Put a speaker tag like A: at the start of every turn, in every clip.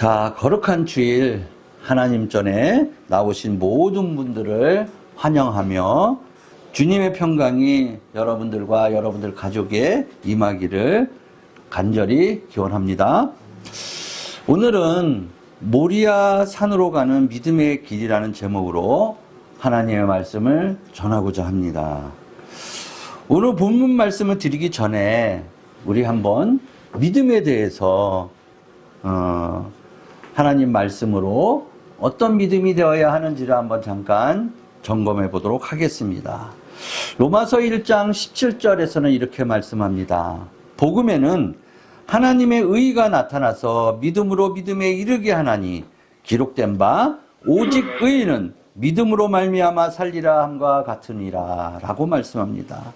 A: 자, 거룩한 주일 하나님 전에 나오신 모든 분들을 환영하며 주님의 평강이 여러분들과 여러분들 가족에 임하기를 간절히 기원합니다. 오늘은 모리아 산으로 가는 믿음의 길이라는 제목으로 하나님의 말씀을 전하고자 합니다. 오늘 본문 말씀을 드리기 전에 우리 한번 믿음에 대해서 하나님 말씀으로 어떤 믿음이 되어야 하는지를 한번 잠깐 점검해 보도록 하겠습니다. 로마서 1장 17절에서는 이렇게 말씀합니다. 복음에는 하나님의 의가 나타나서 믿음으로 믿음에 이르게 하나니 기록된 바 오직 의인은 믿음으로 말미암아 살리라 함과 같으니라 라고 말씀합니다.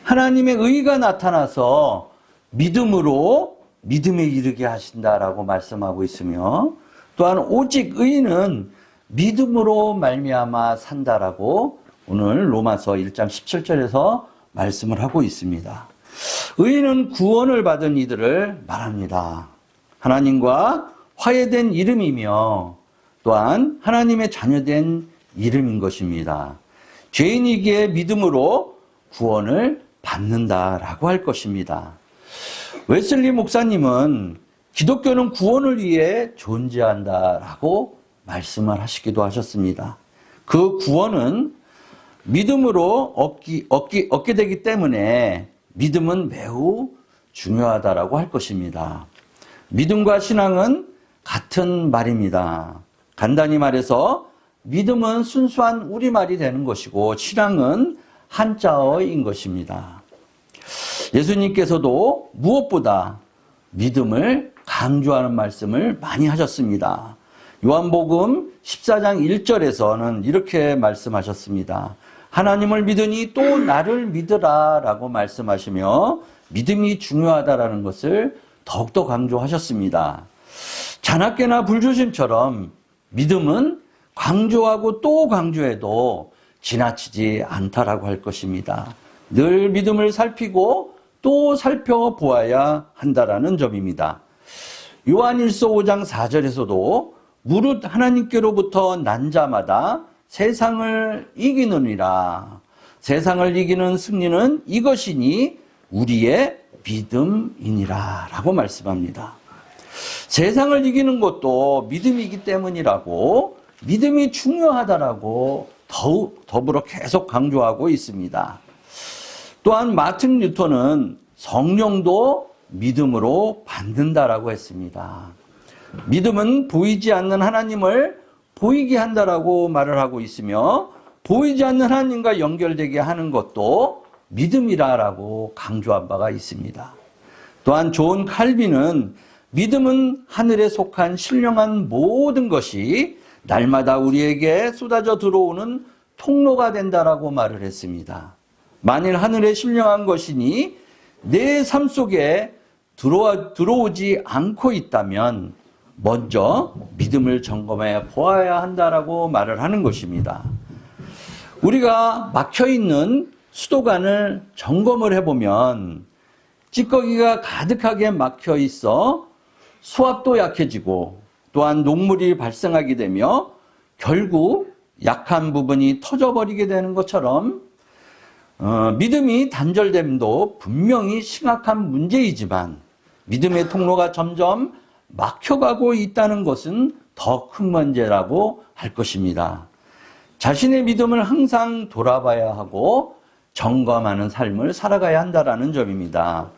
A: 하나님의 의가 나타나서 믿음으로 믿음에 이르게 하신다라고 말씀하고 있으며, 또한 오직 의인은 믿음으로 말미암아 산다라고 오늘 로마서 1장 17절에서 말씀을 하고 있습니다. 의인은 구원을 받은 이들을 말합니다. 하나님과 화해된 이름이며 또한 하나님의 자녀된 이름인 것입니다. 죄인이기에 믿음으로 구원을 받는다라고 할 것입니다. 웨슬리 목사님은 기독교는 구원을 위해 존재한다라고 말씀을 하시기도 하셨습니다. 그 구원은 믿음으로 얻게 되기 때문에 믿음은 매우 중요하다라고 할 것입니다. 믿음과 신앙은 같은 말입니다. 간단히 말해서 믿음은 순수한 우리말이 되는 것이고 신앙은 한자어인 것입니다. 예수님께서도 무엇보다 믿음을 강조하는 말씀을 많이 하셨습니다. 요한복음 14장 1절에서는 이렇게 말씀하셨습니다. 하나님을 믿으니 또 나를 믿으라 라고 말씀하시며 믿음이 중요하다라는 것을 더욱더 강조하셨습니다. 자나깨나 불조심처럼 믿음은 강조하고 또 강조해도 지나치지 않다라고 할 것입니다. 늘 믿음을 살피고 또 살펴보아야 한다라는 점입니다. 요한일서 5장 4절에서도 무릇 하나님께로부터 난 자마다 세상을 이기느니라. 세상을 이기는 승리는 이것이니 우리의 믿음이니라 라고 말씀합니다. 세상을 이기는 것도 믿음이기 때문이라고, 믿음이 중요하다라고 더불어 계속 강조하고 있습니다. 또한 마틴 루터는 성령도 믿음으로 받는다라고 했습니다. 믿음은 보이지 않는 하나님을 보이게 한다라고 말을 하고 있으며 보이지 않는 하나님과 연결되게 하는 것도 믿음이라고 강조한 바가 있습니다. 또한 존 칼빈은 믿음은 하늘에 속한 신령한 모든 것이 날마다 우리에게 쏟아져 들어오는 통로가 된다라고 말을 했습니다. 만일 하늘에 신령한 것이니 내 삶 속에 들어오지 않고 있다면 먼저 믿음을 점검해 보아야 한다라고 말을 하는 것입니다. 우리가 막혀있는 수도관을 점검을 해보면 찌꺼기가 가득하게 막혀 있어 수압도 약해지고 또한 녹물이 발생하게 되며 결국 약한 부분이 터져버리게 되는 것처럼 믿음이 단절됨도 분명히 심각한 문제이지만 믿음의 통로가 점점 막혀가고 있다는 것은 더 큰 문제라고 할 것입니다. 자신의 믿음을 항상 돌아봐야 하고 점검하는 삶을 살아가야 한다는 점입니다.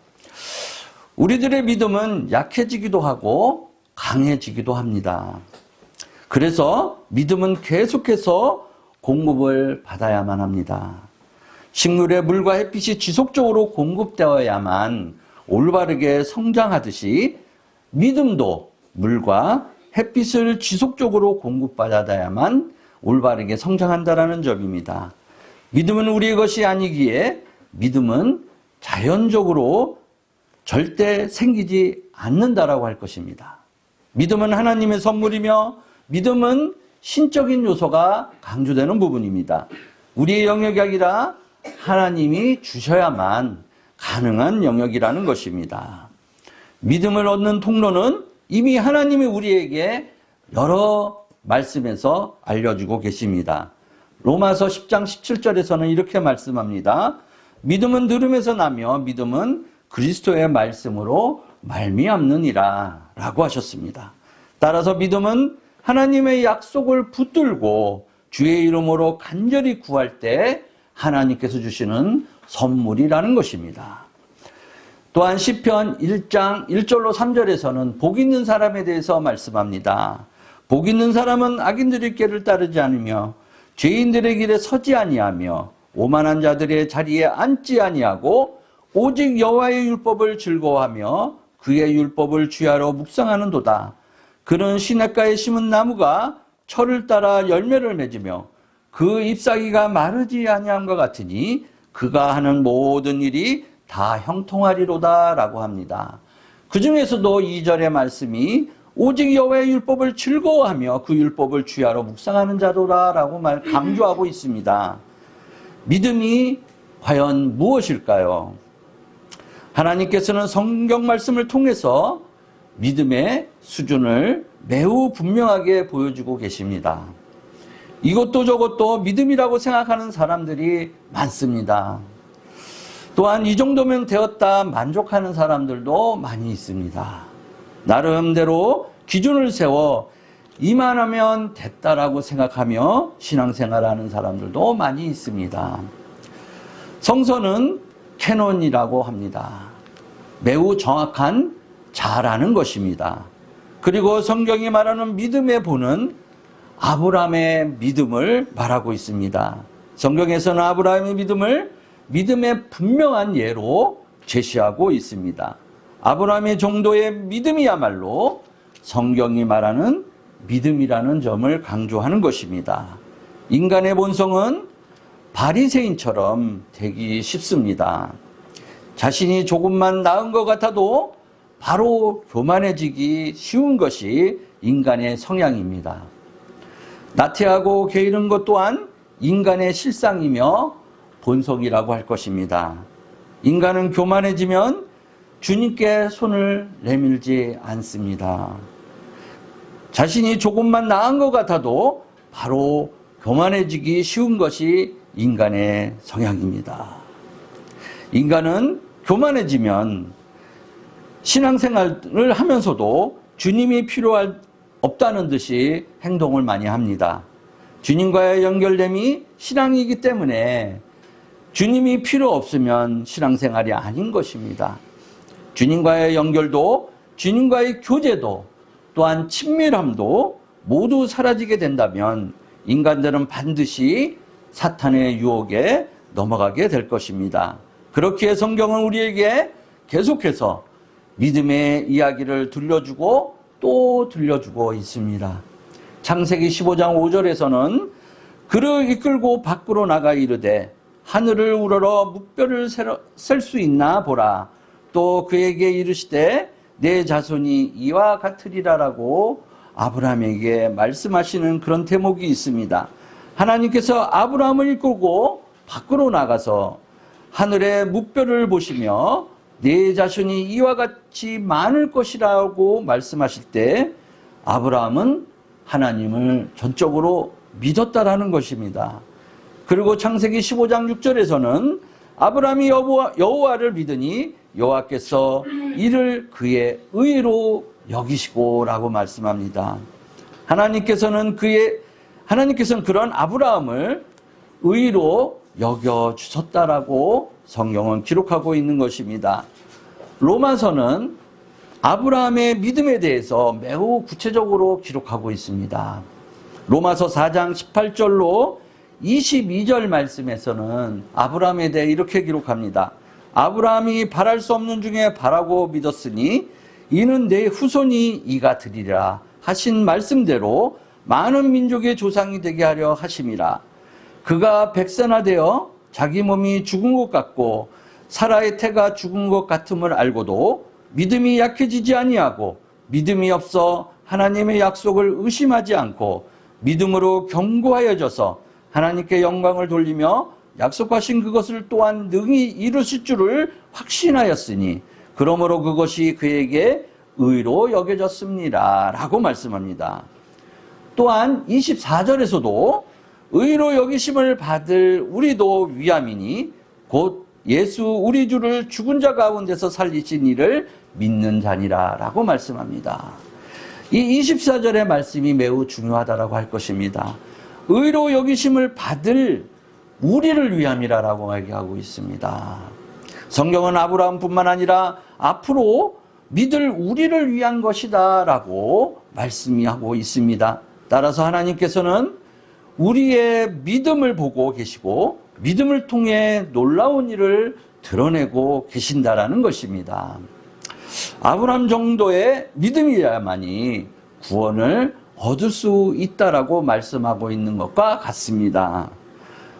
A: 우리들의 믿음은 약해지기도 하고 강해지기도 합니다. 그래서 믿음은 계속해서 공급을 받아야만 합니다. 식물의 물과 햇빛이 지속적으로 공급되어야만 올바르게 성장하듯이 믿음도 물과 햇빛을 지속적으로 공급받아야만 올바르게 성장한다는 점입니다. 믿음은 우리의 것이 아니기에 믿음은 자연적으로 절대 생기지 않는다라고 할 것입니다. 믿음은 하나님의 선물이며 믿음은 신적인 요소가 강조되는 부분입니다. 우리의 영역이 아니라 하나님이 주셔야만 가능한 영역이라는 것입니다. 믿음을 얻는 통로는 이미 하나님이 우리에게 여러 말씀에서 알려주고 계십니다. 로마서 10장 17절에서는 이렇게 말씀합니다. 믿음은 들음에서 나며 믿음은 그리스도의 말씀으로 말미암느니라 라고 하셨습니다. 따라서 믿음은 하나님의 약속을 붙들고 주의 이름으로 간절히 구할 때 하나님께서 주시는 선물이라는 것입니다. 또한 시편 1장 1절로 3절에서는 복 있는 사람에 대해서 말씀합니다. 복 있는 사람은 악인들의 길을 따르지 않으며 죄인들의 길에 서지 아니하며 오만한 자들의 자리에 앉지 아니하고 오직 여호와의 율법을 즐거워하며 그의 율법을 주야로 묵상하는도다. 그는 시냇가에 심은 나무가 철을 따라 열매를 맺으며 그 잎사귀가 마르지 아니함과 같으니 그가 하는 모든 일이 다 형통하리로다 라고 합니다. 그 중에서도 2절의 말씀이 오직 여호와의 율법을 즐거워하며 그 율법을 주야로 묵상하는 자로라 라고 강조하고 있습니다. 믿음이 과연 무엇일까요? 하나님께서는 성경 말씀을 통해서 믿음의 수준을 매우 분명하게 보여주고 계십니다. 이것도 저것도 믿음이라고 생각하는 사람들이 많습니다. 또한 이 정도면 되었다 만족하는 사람들도 많이 있습니다. 나름대로 기준을 세워 이만하면 됐다라고 생각하며 신앙생활하는 사람들도 많이 있습니다. 성서는 캐논이라고 합니다. 매우 정확한 잘하는 것입니다. 그리고 성경이 말하는 믿음의 본은 아브라함의 믿음을 말하고 있습니다. 성경에서는 아브라함의 믿음을 믿음의 분명한 예로 제시하고 있습니다. 아브라함의 정도의 믿음이야말로 성경이 말하는 믿음이라는 점을 강조하는 것입니다. 인간의 본성은 바리새인처럼 되기 쉽습니다. 자신이 조금만 나은 것 같아도 바로 교만해지기 쉬운 것이 인간의 성향입니다. 나태하고 게으른 것 또한 인간의 실상이며 본성이라고 할 것입니다. 인간은 교만해지면 주님께 손을 내밀지 않습니다. 자신이 조금만 나은 것 같아도 바로 교만해지기 쉬운 것이 인간의 성향입니다. 인간은 교만해지면 신앙생활을 하면서도 주님이 없다는 듯이 행동을 많이 합니다. 주님과의 연결됨이 신앙이기 때문에 주님이 필요 없으면 신앙생활이 아닌 것입니다. 주님과의 연결도 주님과의 교제도 또한 친밀함도 모두 사라지게 된다면 인간들은 반드시 사탄의 유혹에 넘어가게 될 것입니다. 그렇기에 성경은 우리에게 계속해서 믿음의 이야기를 들려주고 또 들려주고 있습니다. 창세기 15장 5절에서는 그를 이끌고 밖으로 나가 이르되 하늘을 우러러 묵별을 셀 수 있나 보라. 또 그에게 이르시되 내 자손이 이와 같으리라라고 아브라함에게 말씀하시는 그런 대목이 있습니다. 하나님께서 아브라함을 이끌고 밖으로 나가서 하늘의 묵별을 보시며 내 자손이 이와 같이 많을 것이라고 말씀하실 때 아브라함은 하나님을 전적으로 믿었다라는 것입니다. 그리고 창세기 15장 6절에서는 아브라함이 여호와를 믿으니 여호와께서 이를 그의 의로 여기시고라고 말씀합니다. 하나님께서는 그런 아브라함을 의로 여겨 주셨다라고 성경은 기록하고 있는 것입니다. 로마서는 아브라함의 믿음에 대해서 매우 구체적으로 기록하고 있습니다. 로마서 4장 18절로 22절 말씀에서는 아브라함에 대해 이렇게 기록합니다. 아브라함이 바랄 수 없는 중에 바라고 믿었으니 이는 내 후손이 이가 되리라 하신 말씀대로 많은 민족의 조상이 되게 하려 하심이라. 그가 백선화되어 자기 몸이 죽은 것 같고 사라의 태가 죽은 것 같음을 알고도 믿음이 약해지지 아니하고 믿음이 없어 하나님의 약속을 의심하지 않고 믿음으로 견고하여져서 하나님께 영광을 돌리며 약속하신 그것을 또한 능히 이루실 줄을 확신하였으니 그러므로 그것이 그에게 의로 여겨졌습니다. 라고 말씀합니다. 또한 24절에서도 의로 여기심을 받을 우리도 위함이니 곧 예수 우리 주를 죽은 자 가운데서 살리신 이를 믿는 자니라 라고 말씀합니다. 이 24절의 말씀이 매우 중요하다라고 할 것입니다. 의로 여기심을 받을 우리를 위함이라고 얘기하고 있습니다. 성경은 아브라함뿐만 아니라 앞으로 믿을 우리를 위한 것이다 라고 말씀하고 있습니다. 따라서 하나님께서는 우리의 믿음을 보고 계시고 믿음을 통해 놀라운 일을 드러내고 계신다라는 것입니다. 아브라함 정도의 믿음이야만이 구원을 얻을 수 있다라고 말씀하고 있는 것과 같습니다.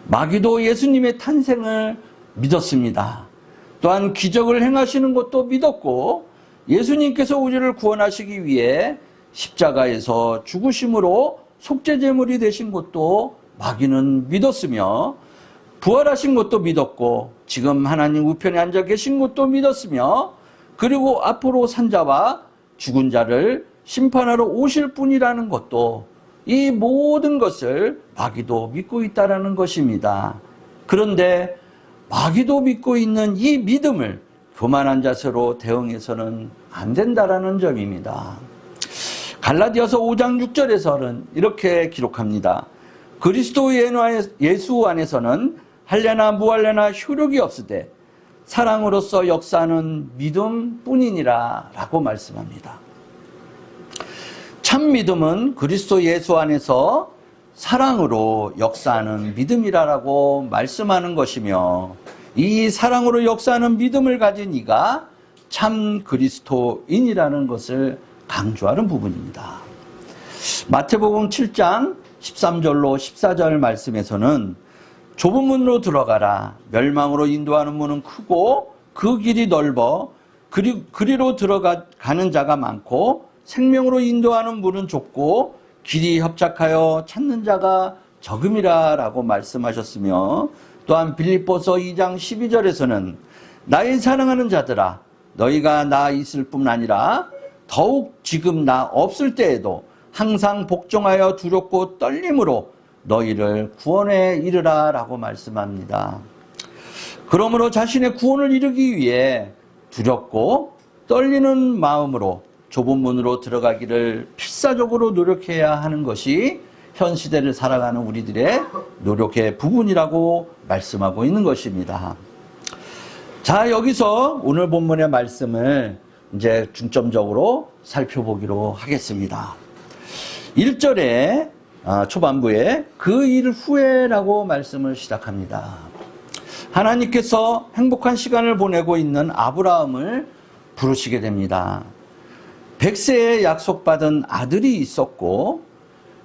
A: 마귀도 예수님의 탄생을 믿었습니다. 또한 기적을 행하시는 것도 믿었고 예수님께서 우리를 구원하시기 위해 십자가에서 죽으심으로 속죄제물이 되신 것도 마귀는 믿었으며 부활하신 것도 믿었고 지금 하나님 우편에 앉아 계신 것도 믿었으며 그리고 앞으로 산자와 죽은 자를 심판하러 오실 분이라는 것도 이 모든 것을 마귀도 믿고 있다는 것입니다. 그런데 마귀도 믿고 있는 이 믿음을 교만한 자세로 대응해서는 안 된다라는 점입니다. 갈라디아서 5장 6절에서는 이렇게 기록합니다. 그리스도 예수 안에서는 할례나 무할례나 효력이 없으되 사랑으로서 역사하는 믿음뿐이니라 라고 말씀합니다. 참 믿음은 그리스도 예수 안에서 사랑으로 역사하는 믿음이라고 말씀하는 것이며 이 사랑으로 역사하는 믿음을 가진 이가 참 그리스도인이라는 것을 강조하는 부분입니다. 마태복음 7장 13절로 14절 말씀에서는 좁은 문으로 들어가라. 멸망으로 인도하는 문은 크고 그 길이 넓어 그리로 들어가는 자가 많고 생명으로 인도하는 문은 좁고 길이 협착하여 찾는 자가 적음이라 라고 말씀하셨으며 또한 빌립보서 2장 12절에서는 나의 사랑하는 자들아 너희가 나 있을 뿐 아니라 더욱 지금 나 없을 때에도 항상 복종하여 두렵고 떨림으로 너희를 구원에 이르라 라고 말씀합니다. 그러므로 자신의 구원을 이루기 위해 두렵고 떨리는 마음으로 좁은 문으로 들어가기를 필사적으로 노력해야 하는 것이 현 시대를 살아가는 우리들의 노력의 부분이라고 말씀하고 있는 것입니다. 자, 여기서 오늘 본문의 말씀을 이제 중점적으로 살펴보기로 하겠습니다. 1절에 초반부에 그 일 후에라고 말씀을 시작합니다. 하나님께서 행복한 시간을 보내고 있는 아브라함을 부르시게 됩니다. 100세에 약속받은 아들이 있었고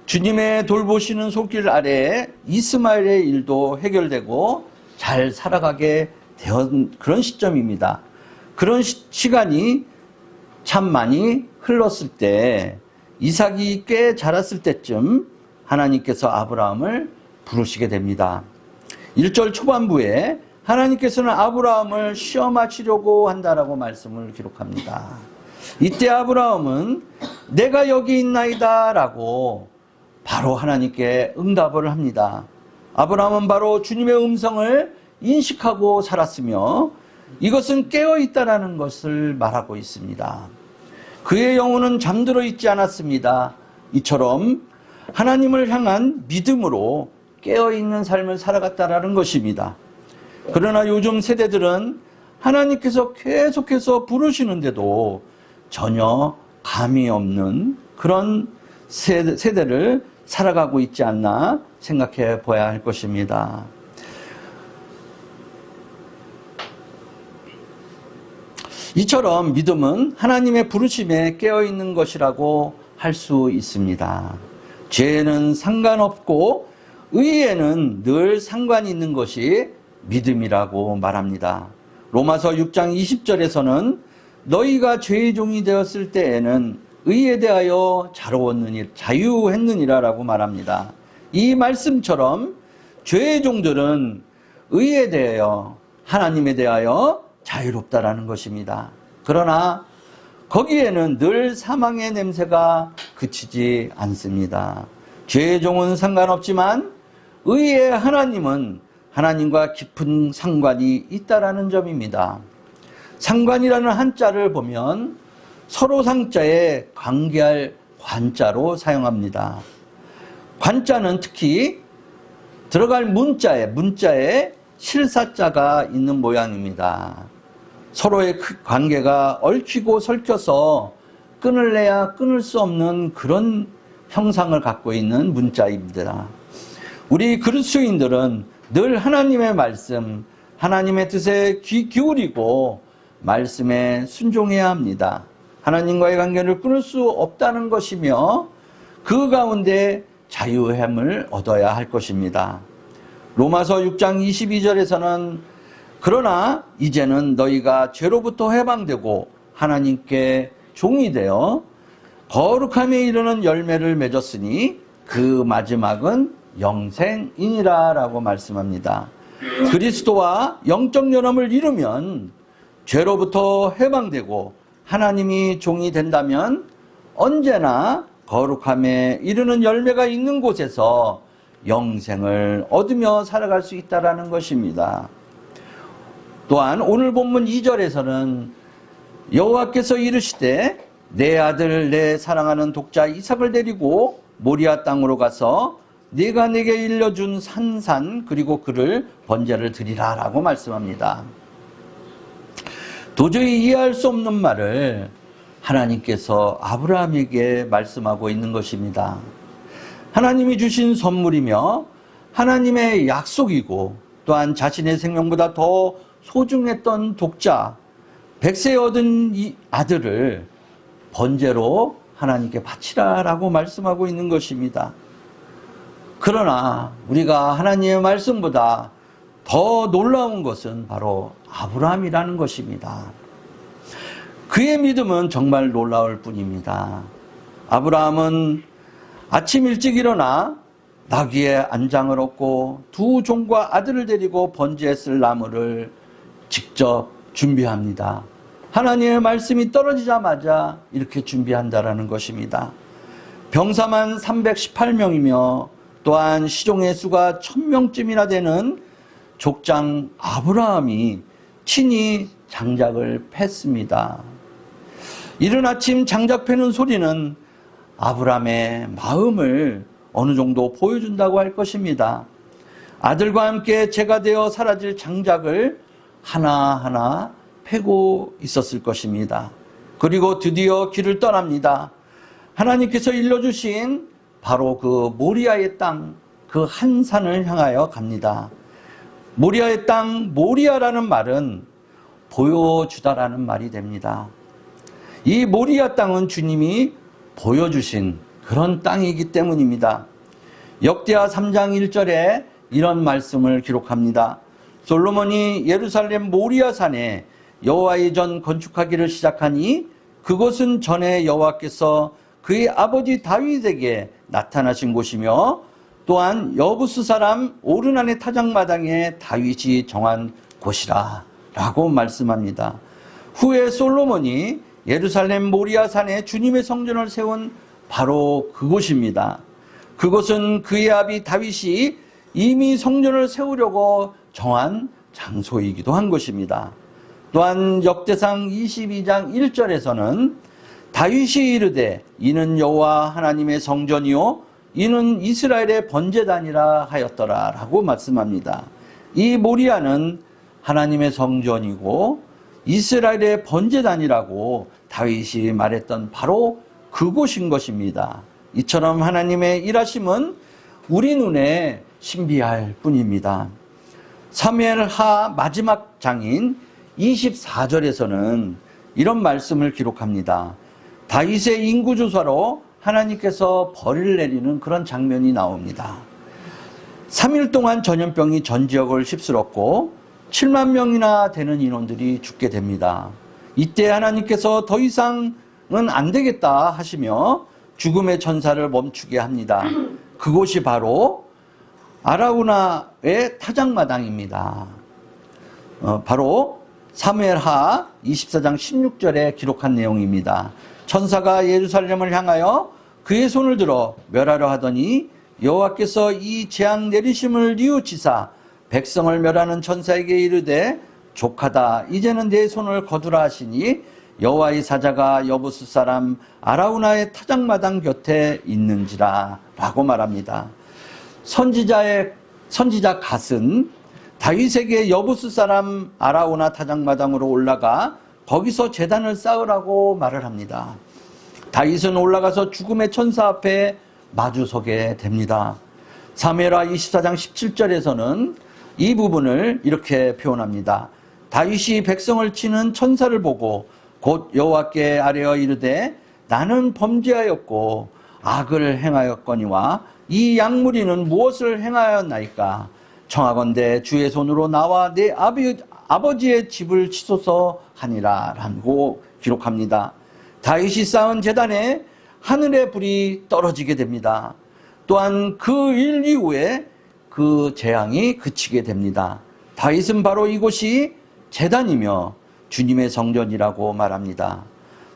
A: 주님의 돌보시는 손길 아래에 이스마엘의 일도 해결되고 잘 살아가게 된 그런 시점입니다. 그런 시간이 참 많이 흘렀을 때 이삭이 꽤 자랐을 때쯤 하나님께서 아브라함을 부르시게 됩니다. 1절 초반부에 하나님께서는 아브라함을 시험하시려고 한다라고 말씀을 기록합니다. 이때 아브라함은 내가 여기 있나이다 라고 바로 하나님께 응답을 합니다. 아브라함은 바로 주님의 음성을 인식하고 살았으며 이것은 깨어있다라는 것을 말하고 있습니다. 그의 영혼은 잠들어 있지 않았습니다. 이처럼 하나님을 향한 믿음으로 깨어있는 삶을 살아갔다라는 것입니다. 그러나 요즘 세대들은 하나님께서 계속해서 부르시는데도 전혀 감이 없는 그런 세대를 살아가고 있지 않나 생각해 봐야 할 것입니다. 이처럼 믿음은 하나님의 부르심에 깨어있는 것이라고 할 수 있습니다. 죄에는 상관없고 의에는 늘 상관이 있는 것이 믿음이라고 말합니다. 로마서 6장 20절에서는 너희가 죄의 종이 되었을 때에는 의에 대하여 자유했느니라 라고 말합니다. 이 말씀처럼 죄의 종들은 의에 대하여 하나님에 대하여 자유롭다라는 것입니다. 그러나 거기에는 늘 사망의 냄새가 그치지 않습니다. 죄의 종은 상관없지만 의의 하나님은 하나님과 깊은 상관이 있다라는 점입니다. 상관이라는 한자를 보면 서로 상자에 관계할 관자로 사용합니다. 관자는 특히 들어갈 문자에 실사자가 있는 모양입니다. 서로의 관계가 얽히고 설켜서 끊을래야 끊을 수 없는 그런 형상을 갖고 있는 문자입니다. 우리 그리스도인들은 늘 하나님의 말씀, 하나님의 뜻에 귀 기울이고 말씀에 순종해야 합니다. 하나님과의 관계를 끊을 수 없다는 것이며 그 가운데 자유함을 얻어야 할 것입니다. 로마서 6장 22절에서는 그러나 이제는 너희가 죄로부터 해방되고 하나님께 종이 되어 거룩함에 이르는 열매를 맺었으니 그 마지막은 영생이니라 라고 말씀합니다. 그리스도와 영적 연합을 이루면 죄로부터 해방되고 하나님이 종이 된다면 언제나 거룩함에 이르는 열매가 있는 곳에서 영생을 얻으며 살아갈 수 있다는 것입니다. 또한 오늘 본문 2절에서는 여호와께서 이르시되 내 아들 내 사랑하는 독자 이삭을 데리고 모리아 땅으로 가서 네가 내게 일러준 산산 그리고 그를 번제를 드리라 라고 말씀합니다. 도저히 이해할 수 없는 말을 하나님께서 아브라함에게 말씀하고 있는 것입니다. 하나님이 주신 선물이며 하나님의 약속이고 또한 자신의 생명보다 더 소중했던 독자 100세 얻은 이 아들을 번제로 하나님께 바치라 라고 말씀하고 있는 것입니다. 그러나 우리가 하나님의 말씀보다 더 놀라운 것은 바로 아브라함이라는 것입니다. 그의 믿음은 정말 놀라울 뿐입니다. 아브라함은 아침 일찍 일어나 나귀의 안장을 얻고 두 종과 아들을 데리고 번제했을 나무를 직접 준비합니다. 하나님의 말씀이 떨어지자마자 이렇게 준비한다라는 것입니다. 병사만 318명이며 또한 시종의 수가 1000명쯤이나 되는 족장 아브라함이 친히 장작을 팼습니다. 이른 아침 장작 패는 소리는 아브라함의 마음을 어느 정도 보여준다고 할 것입니다. 아들과 함께 제가 되어 사라질 장작을 하나하나 패고 있었을 것입니다. 그리고 드디어 길을 떠납니다. 하나님께서 일러주신 바로 그 모리아의 땅, 그 한 산을 향하여 갑니다. 모리아의 땅, 모리아라는 말은 보여주다라는 말이 됩니다. 이 모리아 땅은 주님이 보여주신 그런 땅이기 때문입니다. 역대하 3장 1절에 이런 말씀을 기록합니다. 솔로몬이 예루살렘 모리아 산에 여호와의 전 건축하기를 시작하니 그곳은 전에 여호와께서 그의 아버지 다윗에게 나타나신 곳이며 또한 여부스 사람 오르난의 타작마당에 다윗이 정한 곳이라 라고 말씀합니다. 후에 솔로몬이 예루살렘 모리아 산에 주님의 성전을 세운 바로 그곳입니다. 그곳은 그의 아비 다윗이 이미 성전을 세우려고 정한 장소이기도 한 것입니다. 또한 역대상 22장 1절에서는 다윗이 이르되 이는 여호와 하나님의 성전이요 이는 이스라엘의 번제단이라 하였더라 라고 말씀합니다. 이 모리아는 하나님의 성전이고 이스라엘의 번제단이라고 다윗이 말했던 바로 그곳인 것입니다. 이처럼 하나님의 일하심은 우리 눈에 신비할 뿐입니다. 사무엘하 마지막 장인 24절에서는 이런 말씀을 기록합니다. 다윗의 인구조사로 하나님께서 벌을 내리는 그런 장면이 나옵니다. 3일 동안 전염병이 전 지역을 휩쓸었고 7만 명이나 되는 인원들이 죽게 됩니다. 이때 하나님께서 더 이상은 안 되겠다 하시며 죽음의 천사를 멈추게 합니다. 그곳이 바로 아라우나의 타작마당입니다. 바로 사무엘하 24장 16절에 기록한 내용입니다. 천사가 예루살렘을 향하여 그의 손을 들어 멸하려 하더니 여호와께서 이 재앙 내리심을 뉘우치사 백성을 멸하는 천사에게 이르되 족하다 이제는 내 손을 거두라 하시니 여호와의 사자가 여부스 사람 아라우나의 타작마당 곁에 있는지라 라고 말합니다. 선지자 갓은 다윗에게 여부스 사람 아라우나 타작마당으로 올라가 거기서 제단을 쌓으라고 말을 합니다. 다윗은 올라가서 죽음의 천사 앞에 마주서게 됩니다. 사무엘하 24장 17절에서는 이 부분을 이렇게 표현합니다. 다윗이 백성을 치는 천사를 보고 곧 여호와께 아뢰어 이르되 나는 범죄하였고 악을 행하였거니와 이 양무리는 무엇을 행하였나이까 청하건대 주의 손으로 나와 내 아버지의 집을 치소서 하니라 라고 기록합니다. 다윗이 쌓은 제단에 하늘의 불이 떨어지게 됩니다. 또한 그 일 이후에 그 재앙이 그치게 됩니다. 다윗은 바로 이곳이 제단이며 주님의 성전이라고 말합니다.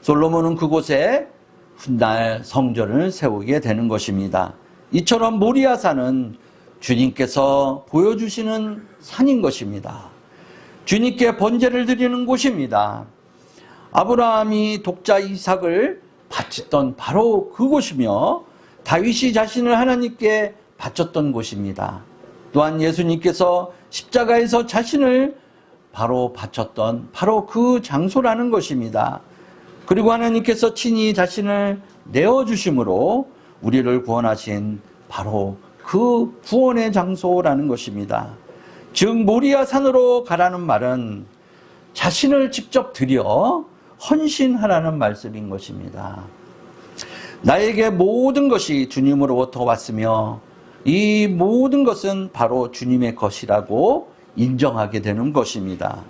A: 솔로몬은 그곳에 훗날 성전을 세우게 되는 것입니다. 이처럼 모리아산은 주님께서 보여주시는 산인 것입니다. 주님께 번제를 드리는 곳입니다. 아브라함이 독자 이삭을 바쳤던 바로 그곳이며 다윗이 자신을 하나님께 바쳤던 곳입니다. 또한 예수님께서 십자가에서 자신을 바로 바쳤던 바로 그 장소라는 것입니다. 그리고 하나님께서 친히 자신을 내어주심으로 우리를 구원하신 바로 그 구원의 장소라는 것입니다. 즉 모리아산으로 가라는 말은 자신을 직접 드려 헌신하라는 말씀인 것입니다. 나에게 모든 것이 주님으로부터 왔으며 이 모든 것은 바로 주님의 것이라고 인정하게 되는 것입니다.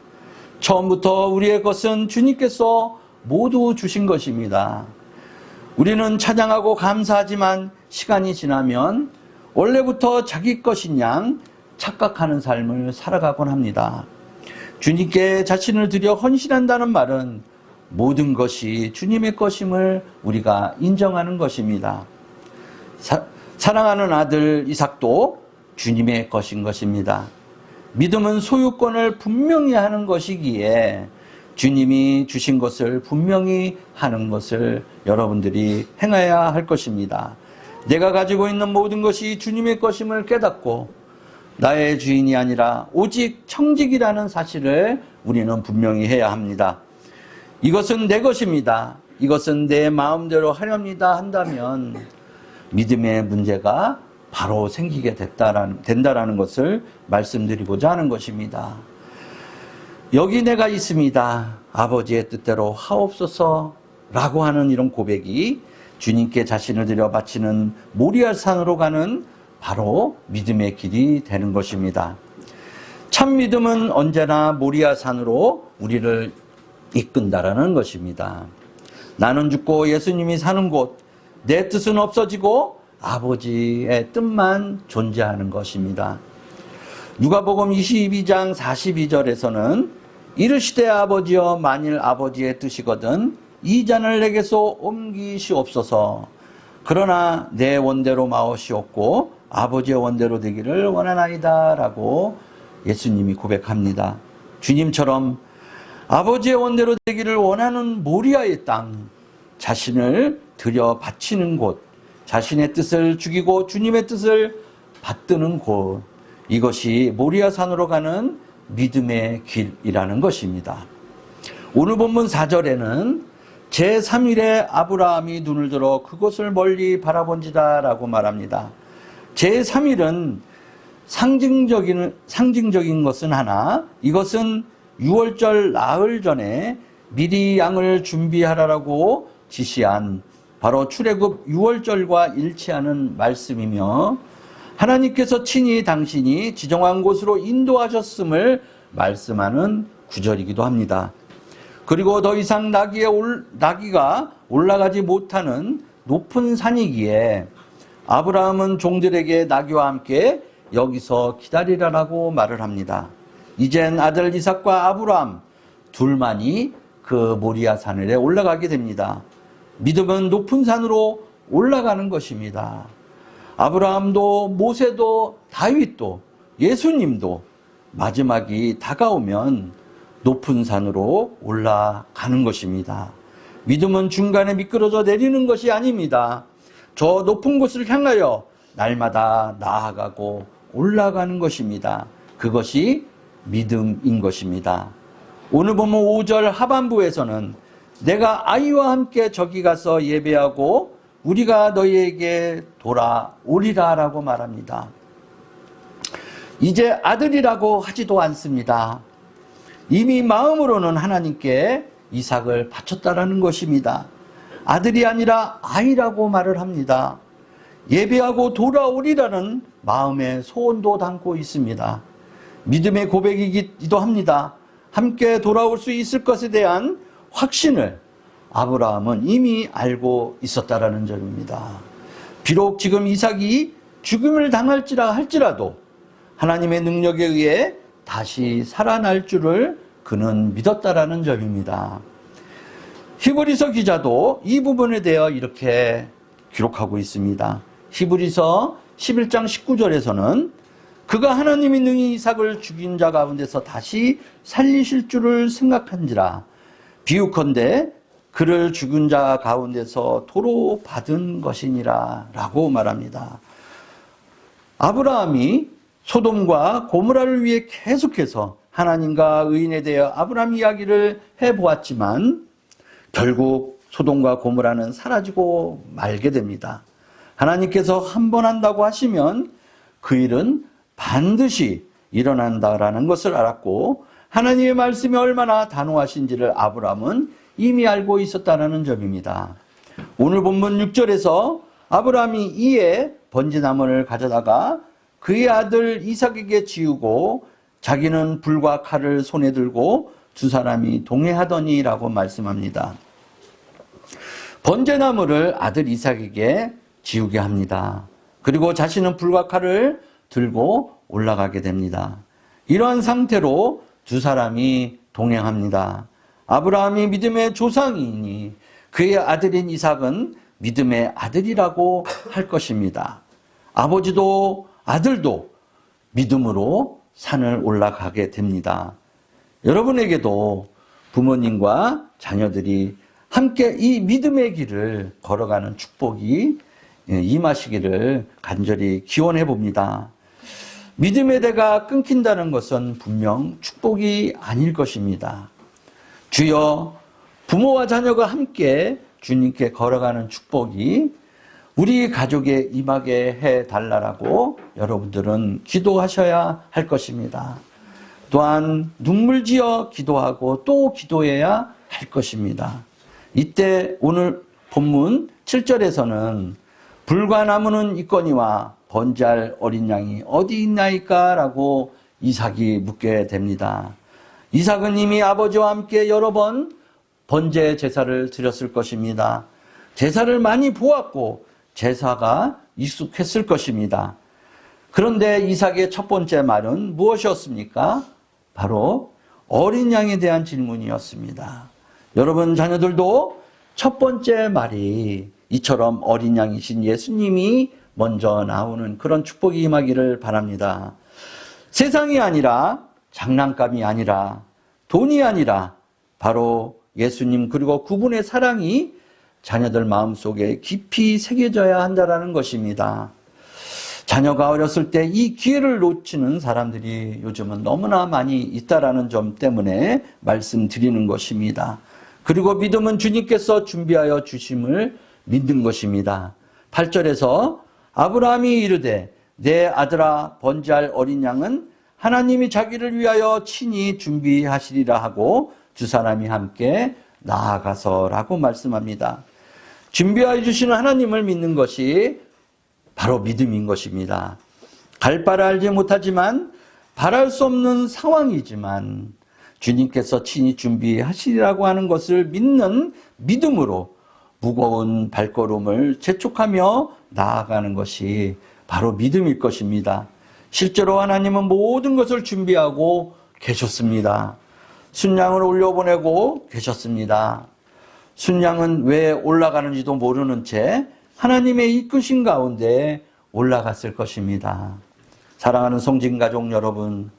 A: 처음부터 우리의 것은 주님께서 모두 주신 것입니다. 우리는 찬양하고 감사하지만 시간이 지나면 원래부터 자기 것인 양 착각하는 삶을 살아가곤 합니다. 주님께 자신을 드려 헌신한다는 말은 모든 것이 주님의 것임을 우리가 인정하는 것입니다. 사랑하는 아들 이삭도 주님의 것인 것입니다. 믿음은 소유권을 분명히 하는 것이기에 주님이 주신 것을 분명히 하는 것을 여러분들이 행해야 할 것입니다. 내가 가지고 있는 모든 것이 주님의 것임을 깨닫고 나의 주인이 아니라 오직 청직이라는 사실을 우리는 분명히 해야 합니다. 이것은 내 것입니다. 이것은 내 마음대로 하렵니다 한다면 믿음의 문제가 바로 생기게 된다라는 것을 말씀드리고자 하는 것입니다. 여기 내가 있습니다. 아버지의 뜻대로 하옵소서라고 하는 이런 고백이 주님께 자신을 들여 바치는 모리아산으로 가는 바로 믿음의 길이 되는 것입니다. 참 믿음은 언제나 모리아산으로 우리를 이끈다라는 것입니다. 나는 죽고 예수님이 사는 곳, 내 뜻은 없어지고 아버지의 뜻만 존재하는 것입니다. 누가복음 22장 42절에서는 이르시되 아버지여 만일 아버지의 뜻이거든 이 잔을 내게서 옮기시옵소서. 그러나 내 원대로 마옵시옵고 아버지의 원대로 되기를 원하나이다 라고 예수님이 고백합니다. 주님처럼 아버지의 원대로 되기를 원하는 모리아의 땅, 자신을 들여 바치는 곳, 자신의 뜻을 죽이고 주님의 뜻을 받드는 곳, 이것이 모리아산으로 가는 믿음의 길이라는 것입니다. 오늘 본문 4절에는 제3일에 아브라함이 눈을 들어 그곳을 멀리 바라본지다 라고 말합니다. 제3일은 상징적인 것은 하나, 이것은 6월절 나흘 전에 미리 양을 준비하라고 지시한 바로 출애굽 6월절과 일치하는 말씀이며 하나님께서 친히 당신이 지정한 곳으로 인도하셨음을 말씀하는 구절이기도 합니다. 그리고 더 이상 나귀가 올라가지 못하는 높은 산이기에 아브라함은 종들에게 나귀와 함께 여기서 기다리라라고 말을 합니다. 이젠 아들 이삭과 아브라함 둘만이 그 모리아 산에 올라가게 됩니다. 믿음은 높은 산으로 올라가는 것입니다. 아브라함도 모세도 다윗도 예수님도 마지막이 다가오면 높은 산으로 올라가는 것입니다. 믿음은 중간에 미끄러져 내리는 것이 아닙니다. 저 높은 곳을 향하여 날마다 나아가고 올라가는 것입니다. 그것이 믿음인 것입니다. 오늘 보면 5절 하반부에서는 내가 아이와 함께 저기 가서 예배하고 우리가 너희에게 돌아오리라 라고 말합니다. 이제 아들이라고 하지도 않습니다. 이미 마음으로는 하나님께 이삭을 바쳤다라는 것입니다. 아들이 아니라 아이라고 말을 합니다. 예배하고 돌아오리라는 마음의 소원도 담고 있습니다. 믿음의 고백이기도 합니다. 함께 돌아올 수 있을 것에 대한 확신을 아브라함은 이미 알고 있었다라는 점입니다. 비록 지금 이삭이 죽음을 당할지라 할지라도 하나님의 능력에 의해 다시 살아날 줄을 그는 믿었다라는 점입니다. 히브리서 기자도 이 부분에 대해 이렇게 기록하고 있습니다. 히브리서 11장 19절에서는 그가 하나님이 능히 이삭을 죽인 자 가운데서 다시 살리실 줄을 생각한지라 비유컨대 그를 죽은 자 가운데서 도로 받은 것이니라 라고 말합니다. 아브라함이 소돔과 고모라를 위해 계속해서 하나님과 의인에 대해 아브라함 이야기를 해보았지만 결국 소돔과 고모라는 사라지고 말게 됩니다. 하나님께서 한 번 한다고 하시면 그 일은 반드시 일어난다라는 것을 알았고 하나님의 말씀이 얼마나 단호하신지를 아브라함은 이미 알고 있었다는 점입니다. 오늘 본문 6절에서 아브라함이 이에 번제나무를 가져다가 그의 아들 이삭에게 지우고 자기는 불과 칼을 손에 들고 두 사람이 동행하더니라고 말씀합니다. 번제나무를 아들 이삭에게 지우게 합니다. 그리고 자신은 불과 칼을 들고 올라가게 됩니다. 이러한 상태로 두 사람이 동행합니다. 아브라함이 믿음의 조상이니 그의 아들인 이삭은 믿음의 아들이라고 할 것입니다. 아버지도 아들도 믿음으로 산을 올라가게 됩니다. 여러분에게도 부모님과 자녀들이 함께 이 믿음의 길을 걸어가는 축복이 임하시기를 간절히 기원해 봅니다. 믿음의 대가 끊긴다는 것은 분명 축복이 아닐 것입니다. 주여, 부모와 자녀가 함께 주님께 걸어가는 축복이 우리 가족에 임하게 해달라고 여러분들은 기도하셔야 할 것입니다. 또한 눈물 지어 기도하고 또 기도해야 할 것입니다. 이때 오늘 본문 7절에서는 불과 나무는 있거니와 번제할 어린 양이 어디 있나이까? 라고 이삭이 묻게 됩니다. 이삭은 이미 아버지와 함께 여러 번 번제 제사를 드렸을 것입니다. 제사를 많이 보았고 제사가 익숙했을 것입니다. 그런데 이삭의 첫 번째 말은 무엇이었습니까? 바로 어린 양에 대한 질문이었습니다. 여러분 자녀들도 첫 번째 말이 이처럼 어린 양이신 예수님이 먼저 나오는 그런 축복이 임하기를 바랍니다. 세상이 아니라 장난감이 아니라 돈이 아니라 바로 예수님 그리고 그분의 사랑이 자녀들 마음속에 깊이 새겨져야 한다는 것입니다. 자녀가 어렸을 때 이 기회를 놓치는 사람들이 요즘은 너무나 많이 있다는 점 때문에 말씀드리는 것입니다. 그리고 믿음은 주님께서 준비하여 주심을 믿는 것입니다. 8절에서 아브라함이 이르되 내 아들아 번제할 어린 양은 하나님이 자기를 위하여 친히 준비하시리라 하고 두 사람이 함께 나아가서라고 말씀합니다. 준비하여 주시는 하나님을 믿는 것이 바로 믿음인 것입니다. 갈 바를 알지 못하지만 바랄 수 없는 상황이지만 주님께서 친히 준비하시리라고 하는 것을 믿는 믿음으로 무거운 발걸음을 재촉하며 나아가는 것이 바로 믿음일 것입니다. 실제로 하나님은 모든 것을 준비하고 계셨습니다. 순양을 올려보내고 계셨습니다. 순양은 왜 올라가는지도 모르는 채 하나님의 이끄신 가운데 올라갔을 것입니다. 사랑하는 성진가족 여러분,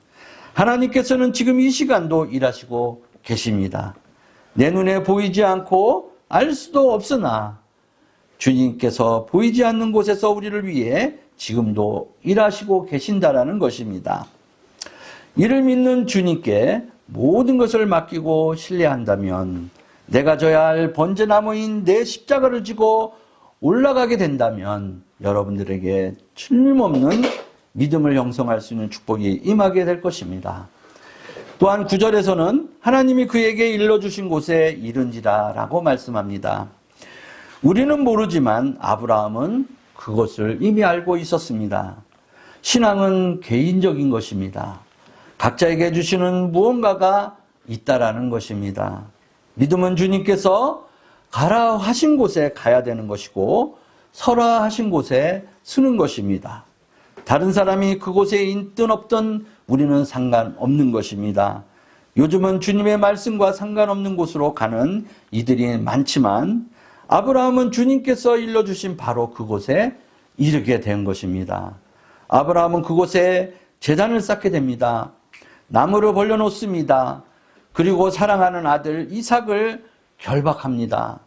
A: 하나님께서는 지금 이 시간도 일하시고 계십니다. 내 눈에 보이지 않고 알 수도 없으나 주님께서 보이지 않는 곳에서 우리를 위해 지금도 일하시고 계신다라는 것입니다. 이를 믿는 주님께 모든 것을 맡기고 신뢰한다면, 내가 져야 할 번제나무인 내 십자가를 지고 올라가게 된다면 여러분들에게 틀림없는 믿음을 형성할 수 있는 축복이 임하게 될 것입니다. 또한 9절에서는 하나님이 그에게 일러주신 곳에 이른지라 라고 말씀합니다. 우리는 모르지만 아브라함은 그것을 이미 알고 있었습니다. 신앙은 개인적인 것입니다. 각자에게 주시는 무언가가 있다라는 것입니다. 믿음은 주님께서 가라 하신 곳에 가야 되는 것이고 서라 하신 곳에 서는 것입니다. 다른 사람이 그곳에 있든 없든 우리는 상관없는 것입니다. 요즘은 주님의 말씀과 상관없는 곳으로 가는 이들이 많지만 아브라함은 주님께서 일러주신 바로 그곳에 이르게 된 것입니다. 아브라함은 그곳에 제단을 쌓게 됩니다. 나무를 벌려놓습니다. 그리고 사랑하는 아들 이삭을 결박합니다.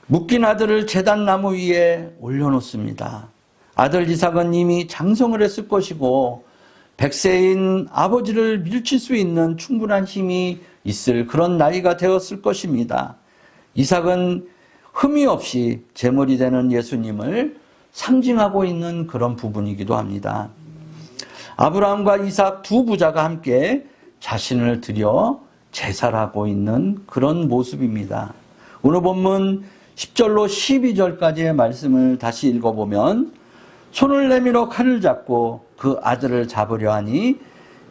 A: 묶인 아들을 제단 나무 위에 올려놓습니다. 아들 이삭은 이미 장성을 했을 것이고 100세인 아버지를 밀칠 수 있는 충분한 힘이 있을 그런 나이가 되었을 것입니다. 이삭은 흠이 없이 제물이 되는 예수님을 상징하고 있는 그런 부분이기도 합니다. 아브라함과 이삭 두 부자가 함께 자신을 드려 제사를 하고 있는 그런 모습입니다. 오늘 본문 10절로 12절까지의 말씀을 다시 읽어보면, 손을 내밀어 칼을 잡고 그 아들을 잡으려 하니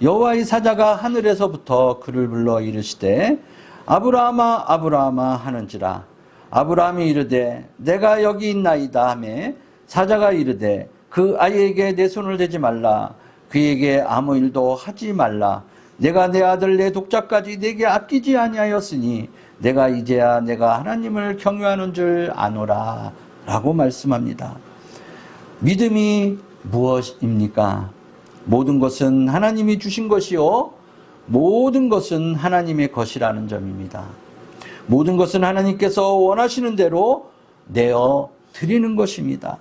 A: 여호와의 사자가 하늘에서부터 그를 불러 이르시되 아브라함아 아브라함아 하는지라. 아브라함이 이르되 내가 여기 있나이다 하매 사자가 이르되 그 아이에게 내 손을 대지 말라. 그에게 아무 일도 하지 말라. 내가 내 아들 내 독자까지 내게 아끼지 아니하였으니 내가 이제야 내가 하나님을 경외하는 줄 아노라 라고 말씀합니다. 믿음이 무엇입니까? 모든 것은 하나님이 주신 것이요 모든 것은 하나님의 것이라는 점입니다. 모든 것은 하나님께서 원하시는 대로 내어 드리는 것입니다.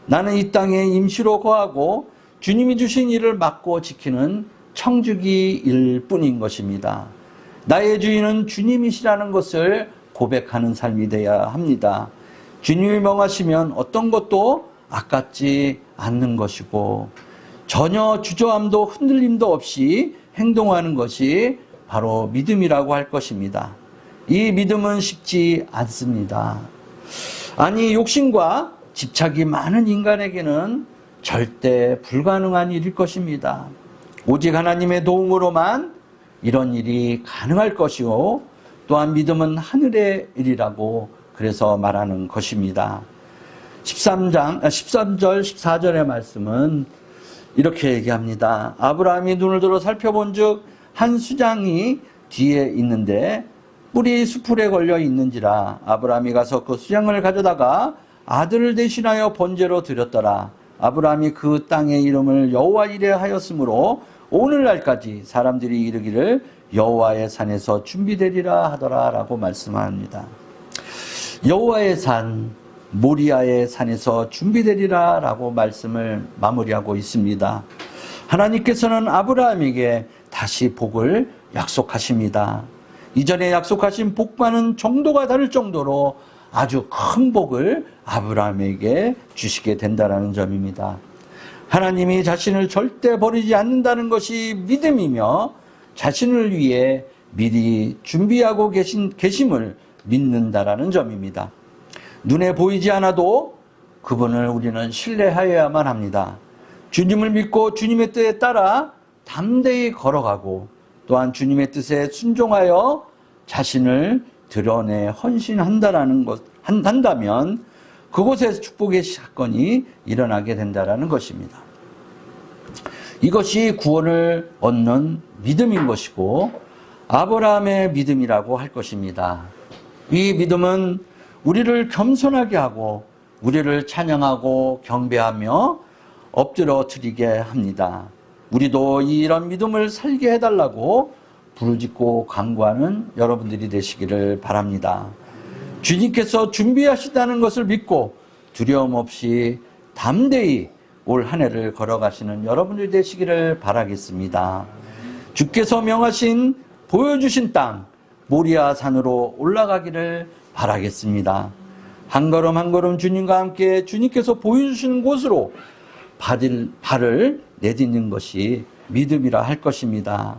A: 나는 이 땅에 임시로 거하고 주님이 주신 일을 맡고 지키는 청지기일 뿐인 것입니다. 나의 주인은 주님이시라는 것을 고백하는 삶이 되어야 합니다. 주님이 명하시면 어떤 것도 아깝지 않는 것이고 전혀 주저함도 흔들림도 없이 행동하는 것이 바로 믿음이라고 할 것입니다. 이 믿음은 쉽지 않습니다. 아니, 욕심과 집착이 많은 인간에게는 절대 불가능한 일일 것입니다. 오직 하나님의 도움으로만 이런 일이 가능할 것이요, 또한 믿음은 하늘의 일이라고 그래서 말하는 것입니다. 13절 14절의 말씀은 이렇게 얘기합니다. 아브라함이 눈을 들어 살펴본 즉 한 수장이 뒤에 있는데 뿔이 수풀에 걸려 있는지라. 아브라함이 가서 그 수장을 가져다가 아들을 대신하여 번제로 드렸더라. 아브라함이 그 땅의 이름을 여호와 이레 하였으므로 오늘날까지 사람들이 이르기를 여호와의 산에서 준비되리라 하더라 라고 말씀합니다. 여호와의 산, 모리아의 산에서 준비되리라 라고 말씀을 마무리하고 있습니다. 하나님께서는 아브라함에게 다시 복을 약속하십니다. 이전에 약속하신 복과는 정도가 다를 정도로 아주 큰 복을 아브라함에게 주시게 된다는 점입니다. 하나님이 자신을 절대 버리지 않는다는 것이 믿음이며 자신을 위해 미리 준비하고 계심을 믿는다라는 점입니다. 눈에 보이지 않아도 그분을 우리는 신뢰하여야만 합니다. 주님을 믿고 주님의 뜻에 따라 담대히 걸어가고 또한 주님의 뜻에 순종하여 자신을 드러내 헌신한다라는 것, 한다면 그곳에서 축복의 사건이 일어나게 된다라는 것입니다. 이것이 구원을 얻는 믿음인 것이고 아브라함의 믿음이라고 할 것입니다. 이 믿음은 우리를 겸손하게 하고 우리를 찬양하고 경배하며 엎드려 드리게 합니다. 우리도 이런 믿음을 살게 해달라고 부르짖고 간구하는 여러분들이 되시기를 바랍니다. 주님께서 준비하시다는 것을 믿고 두려움 없이 담대히 올 한 해를 걸어가시는 여러분들이 되시기를 바라겠습니다. 주께서 명하신 보여주신 땅 모리아 산으로 올라가기를 바라겠습니다. 한 걸음 한 걸음 주님과 함께 주님께서 보여주시는 곳으로 발을 내딛는 것이 믿음이라 할 것입니다.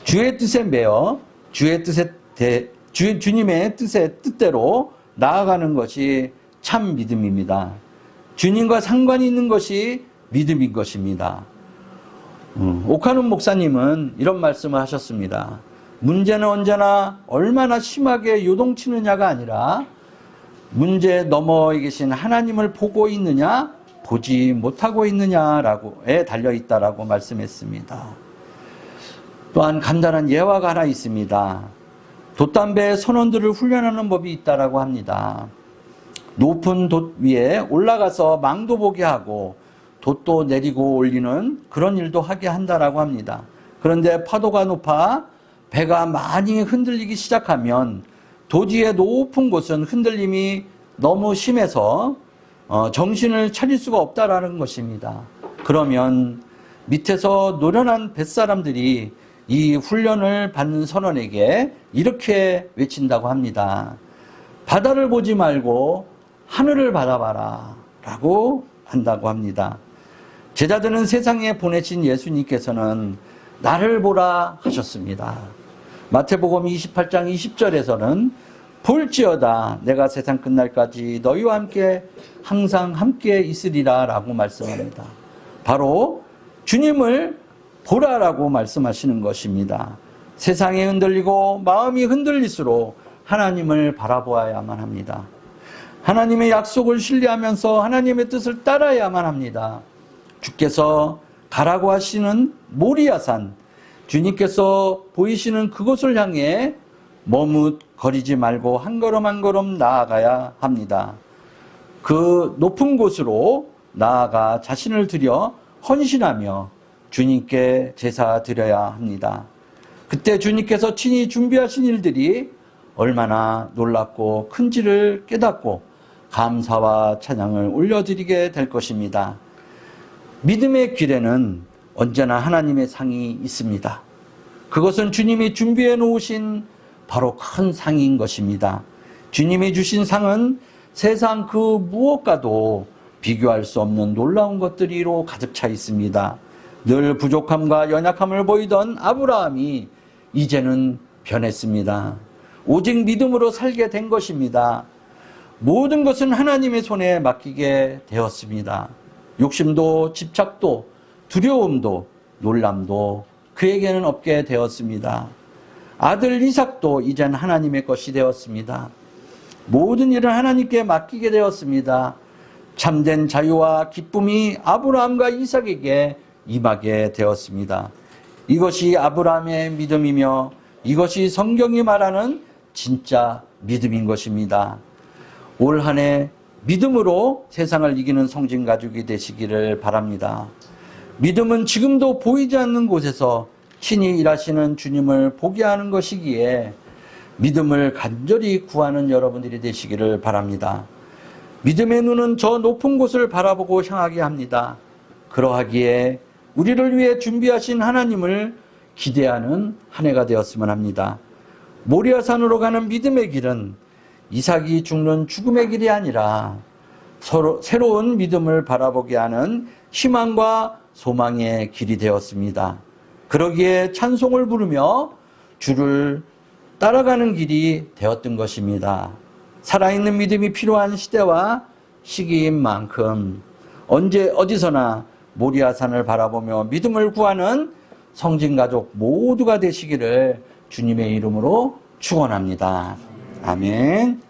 A: 주의 뜻에 매여 주님의 뜻대로 나아가는 것이 참 믿음입니다. 주님과 상관이 있는 것이 믿음인 것입니다. 오카눈 목사님은 이런 말씀을 하셨습니다. 문제는 언제나 얼마나 심하게 요동치느냐가 아니라 문제 너머에 계신 하나님을 보고 있느냐 보지 못하고 있느냐에 달려있다라고 말씀했습니다. 또한 간단한 예화가 하나 있습니다. 돛담배 선원들을 훈련하는 법이 있다라고 합니다. 높은 돛 위에 올라가서 망도 보게 하고 돛도 내리고 올리는 그런 일도 하게 한다라고 합니다. 그런데 파도가 높아 배가 많이 흔들리기 시작하면 돛 위의 높은 곳은 흔들림이 너무 심해서 정신을 차릴 수가 없다라는 것입니다. 그러면 밑에서 노련한 뱃사람들이 이 훈련을 받는 선원에게 이렇게 외친다고 합니다. 바다를 보지 말고 하늘을 바라봐라 라고 한다고 합니다. 제자들은 세상에 보내신 예수님께서는 나를 보라 하셨습니다. 마태복음 28장 20절에서는 볼지어다 내가 세상 끝날까지 너희와 함께 항상 함께 있으리라 라고 말씀합니다. 바로 주님을 보라라고 말씀하시는 것입니다. 세상에 흔들리고 마음이 흔들릴수록 하나님을 바라보아야만 합니다. 하나님의 약속을 신뢰하면서 하나님의 뜻을 따라야만 합니다. 주께서 가라고 하시는 모리아산, 주님께서 보이시는 그곳을 향해 머뭇거리지 말고 한 걸음 한 걸음 나아가야 합니다. 그 높은 곳으로 나아가 자신을 들여 헌신하며 주님께 제사 드려야 합니다. 그때 주님께서 친히 준비하신 일들이 얼마나 놀랍고 큰지를 깨닫고 감사와 찬양을 올려드리게 될 것입니다. 믿음의 길에는 언제나 하나님의 상이 있습니다. 그것은 주님이 준비해 놓으신 바로 큰 상인 것입니다. 주님이 주신 상은 세상 그 무엇과도 비교할 수 없는 놀라운 것들이로 가득 차 있습니다. 늘 부족함과 연약함을 보이던 아브라함이 이제는 변했습니다. 오직 믿음으로 살게 된 것입니다. 모든 것은 하나님의 손에 맡기게 되었습니다. 욕심도 집착도 두려움도 놀람도 그에게는 없게 되었습니다. 아들 이삭도 이젠 하나님의 것이 되었습니다. 모든 일을 하나님께 맡기게 되었습니다. 참된 자유와 기쁨이 아브라함과 이삭에게 임하게 되었습니다. 이것이 아브라함의 믿음이며 이것이 성경이 말하는 진짜 믿음인 것입니다. 올 한 해 믿음으로 세상을 이기는 성진 가족이 되시기를 바랍니다. 믿음은 지금도 보이지 않는 곳에서 친히 일하시는 주님을 보게 하는 것이기에 믿음을 간절히 구하는 여러분들이 되시기를 바랍니다. 믿음의 눈은 저 높은 곳을 바라보고 향하게 합니다. 그러하기에 우리를 위해 준비하신 하나님을 기대하는 한 해가 되었으면 합니다. 모리아산으로 가는 믿음의 길은 이삭이 죽는 죽음의 길이 아니라 새로운 믿음을 바라보게 하는 희망과 소망의 길이 되었습니다. 그러기에 찬송을 부르며 주를 따라가는 길이 되었던 것입니다. 살아있는 믿음이 필요한 시대와 시기인 만큼 언제 어디서나 모리아산을 바라보며 믿음을 구하는 성진가족 모두가 되시기를 주님의 이름으로 축원합니다. 아멘.